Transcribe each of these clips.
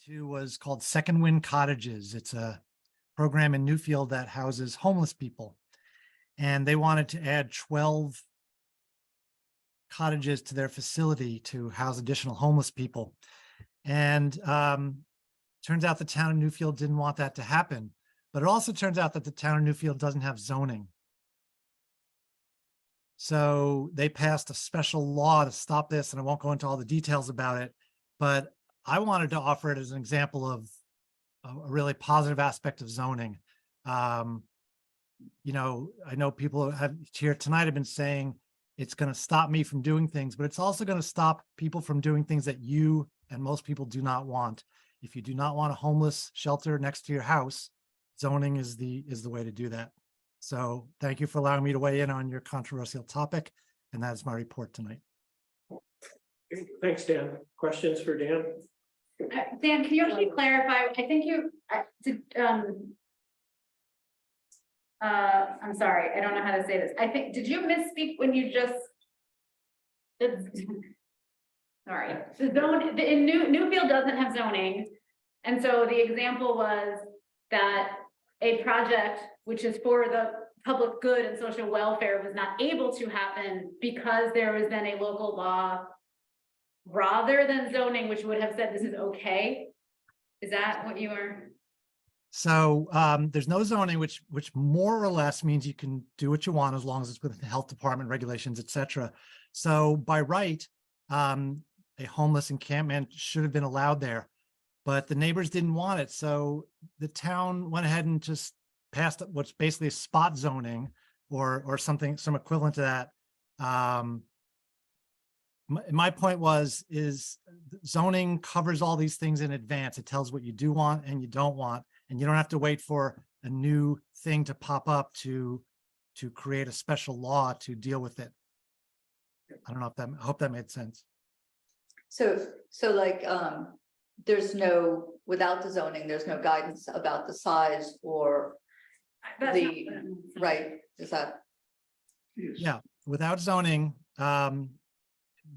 to was called Second Wind Cottages. It's a program in Newfield that houses homeless people. And they wanted to add 12 cottages to their facility to house additional homeless people. And turns out the town of Newfield didn't want that to happen. But it also turns out that the town of Newfield doesn't have zoning. So they passed a special law to stop this, and I won't go into all the details about it, but I wanted to offer it as an example of a really positive aspect of zoning. You know, I know people have here tonight have been saying it's going to stop me from doing things, but it's also going to stop people from doing things that you and most people do not want. If you do not want a homeless shelter next to your house, zoning is the way to do that. So thank you for allowing me to weigh in on your controversial topic. And that is my report tonight. Thanks, Dan. Questions for Dan? Dan, can you actually clarify? I think you I'm sorry, I don't know how to say this. I think, did you misspeak when you just sorry, the zone in Newfield doesn't have zoning. And so the example was that a project which is for the public good and social welfare was not able to happen because there was then a local law rather than zoning, which would have said this is okay. Is that what you are? So there's no zoning, which more or less means you can do what you want as long as it's within the health department regulations, et cetera. So by right, a homeless encampment should have been allowed there, but the neighbors didn't want it. So the town went ahead and just passed what's basically a spot zoning or something, some equivalent to that. My point is zoning covers all these things in advance. It tells what you do want and you don't want, and you don't have to wait for a new thing to pop up to create a special law to deal with it. I don't know if I hope that made sense. So like, there's no, without the zoning, there's no guidance about the size or the, right, is that? Yeah, without zoning,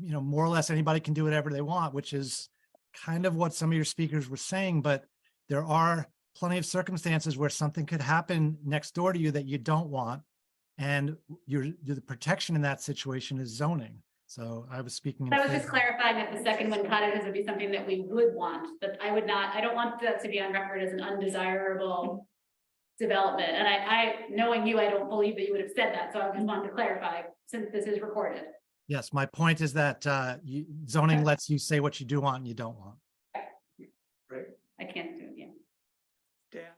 you know, more or less anybody can do whatever they want, which is kind of what some of your speakers were saying, but there are plenty of circumstances where something could happen next door to you that you don't want. And the protection in that situation is zoning. So I was speaking. I was just clarifying that the second one cottages would be something that we would want, but I don't want that to be on record as an undesirable development. And I knowing you, I don't believe that you would have said that. So I just wanted to clarify since this is recorded. Yes, my point is that zoning lets you say what you do want and you don't want. Right. I can't do it, yeah. Dan?